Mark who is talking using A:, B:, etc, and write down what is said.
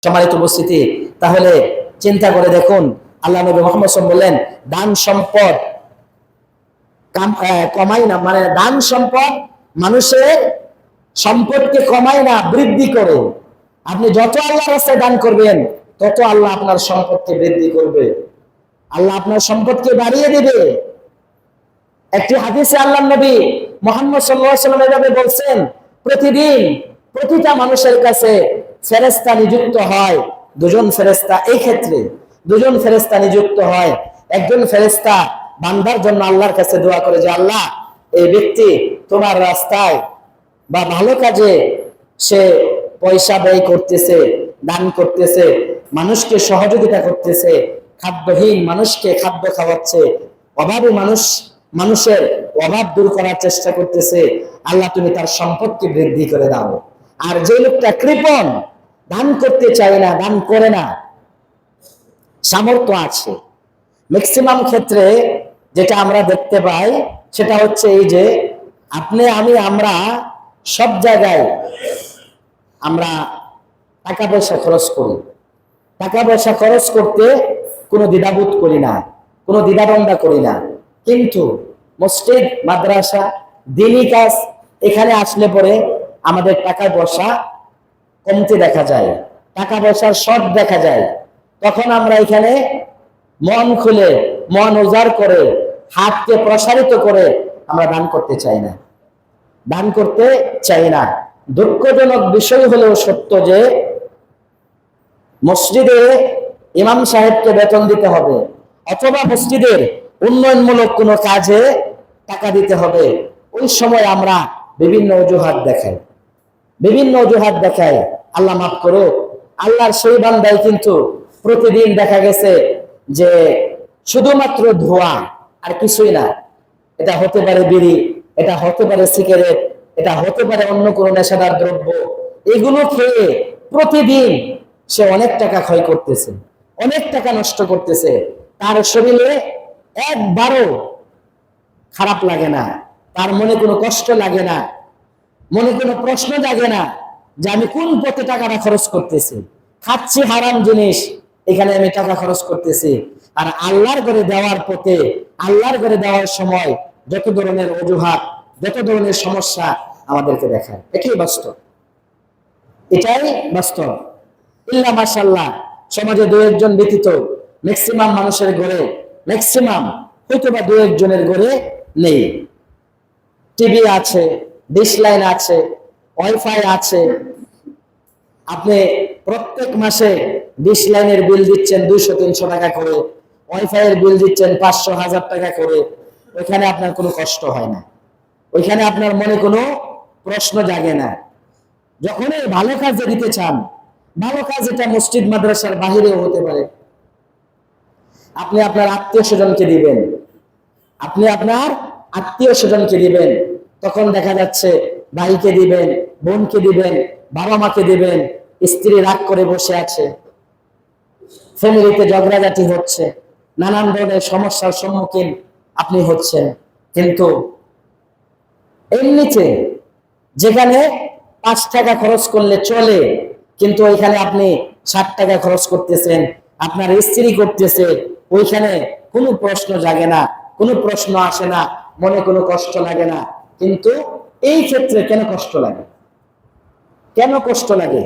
A: সম্মানিত উপস্থিতি, তাহলে চিন্তা করে দেখুন, আল্লাহ নবী মুহাম্মদ সাল্লাল্লাহু আলাইহি ওয়াসাল্লাম বললেন, দান সম্পদ কমাই না, মানে দান সম্পদ মানুষের সম্পদকে কমায় না, বৃদ্ধি করে। আপনি যত আল্লাহর রাস্তায় দান করবেন, তত আল্লাহ আপনার সম্পদকে বৃদ্ধি করবে, আল্লাহ আপনার সম্পদকে বাড়িয়ে দিবে। একটি হাদিসে আল্লাহ নবী মুহাম্মদ সাল্লাল্লাহু আলাইহি ওয়াসাল্লাম এভাবে বলছেন, প্রতিদিন প্রতিটা মানুষের কাছে ফেরেশতা নিযুক্ত হয় দুজন ফেরেশতা। এই ক্ষেত্রে দুজন ফেরেশতা নিযুক্ত হয়। একজন ফেরেশতা বান্দার জন্য আল্লাহর কাছে দোয়া করে যে, আল্লাহ, এই ব্যক্তি তোমার রাস্তায় বা ভালো কাজে সে পয়সা ব্যয় করতেছে, দান করতেছে, মানুষকে সহযোগিতা করতেছে, খাদ্যহীন মানুষকে খাদ্য খাওয়াচ্ছে, অভাবী মানুষের অভাব দূর করার চেষ্টা করতেছে, আল্লাহ তুমি তার সম্পদকে বৃদ্ধি করে দাও। আর যে লোকটা কৃপণ, দান করতে চায় না, দান করে না, সামর্থ্য আছে, ম্যাক্সিমাম ক্ষেত্রে যেটা আমরা দেখতে পাই সেটা হচ্ছে এই যে আপনি আমরা সব জায়গায় আমরা টাকা পয়সা খরচ করি। টাকা পয়সা খরচ করতে কোনো দ্বিধাবোধ করি না, কোনো দ্বিধাদ্বন্দ্ব করি না। কিন্তু মসজিদ, মাদ্রাসা, দ্বীনি কাজ, এখানে আসলে পরে আমাদের টাকা পয়সা কমতে দেখা যায়, টাকা পয়সার শর্ট দেখা যায়। তখন আমরা এখানে মন খুলে, মন উজাড় করে, হাতকে প্রসারিত করে আমরা দান করতে চাই না, দান করতে চাই না। দুঃখজনক বিষয় হলেও সত্য যে মসজিদে ইমাম সাহেবকে বেতন দিতে হবে, অথবা মসজিদের উন্নয়নমূলক কোনো কাজে টাকা দিতে হবে। ওই সময় আমরা বিভিন্ন অজুহাত দেখাই, আল্লাহ মাফ করো। আল্লাহর সেই বান্দাই কিন্তু প্রতিদিন দেখা গেছে যে শুধুমাত্র ধোঁয়া আর কিছুই না। এটা হতে পারে বিড়ি, এটা হতে পারে সিগারেট, এটা হতে পারে অন্য কোনো নেশাদার দ্রব্য। এগুলো খেয়ে প্রতিদিন সে অনেক টাকা ক্ষয় করতেছে, অনেক টাকা নষ্ট করতেছে। তার শরীরে একবারও খারাপ লাগে না, তার মনে কোনো কষ্ট লাগে না, মনে কোনো প্রশ্ন জাগে না যে আমি কোন পথে টাকাটা খরচ করতেছি, খাচ্ছি হারাম জিনিস, এখানে আমি টাকা খরচ করতেছি। আর আল্লাহর ঘরে দেওয়ার পথে, আল্লাহর ঘরে দেওয়ার সময় যত ধরনের অজুহাত, যত ধরনের সমস্যা আমাদেরকে দেখায়, এটাই বাস্তব, এটাই বাস্তব। ইল্লা মাশাআল্লাহ, সমাজে দু একজন ব্যতীত ম্যাক্সিমাম মানুষের ঘরে, ম্যাক্সিমাম হয়তো বা দু একজনের ঘরে নেই। টিভি আছে, ডিশ লাইন আছে, ওয়াইফাই আছে। আপনি প্রত্যেক মাসে ডিশ লাইনের বিল দিচ্ছেন 200-300 টাকা করে, ওয়াইফাই এর বিল দিচ্ছেন 500-1000 টাকা করে। ওইখানে আপনার কোনো কষ্ট হয় না, ওইখানে আপনার মনে কোনো প্রশ্ন জাগে না। যখনই ভালো কাজে দিতে চান, ভালো কাজ এটা মসজিদ মাদ্রাসার বাহিরেও হতে পারে, আপনি আপনার আত্মীয় স্বজনকে দিবেন, তখন দেখা যাচ্ছে ভাইকে দিবেন, বোনকে দিবেন, বাবা মাকে দিবেন। স্ত্রী রাগ করে বসে আছে, ফ্যামিলিতে ঝগড়াঝাটি হচ্ছে, নানান ধরনের সমস্যার সম্মুখীন আপনি হচ্ছেন। কিন্তু এমনিতে যেখানে 5 টাকা খরচ করলে চলে, কিন্তু ওইখানে আপনি 60 টাকা খরচ করতেছেন, আপনার স্ত্রী করতেছে, ওইখানে কোনো প্রশ্ন জাগে না, কোনো প্রশ্ন আসে না, মনে কোনো কষ্ট লাগে না। কিন্তু এই ক্ষেত্রে কেন কষ্ট লাগে?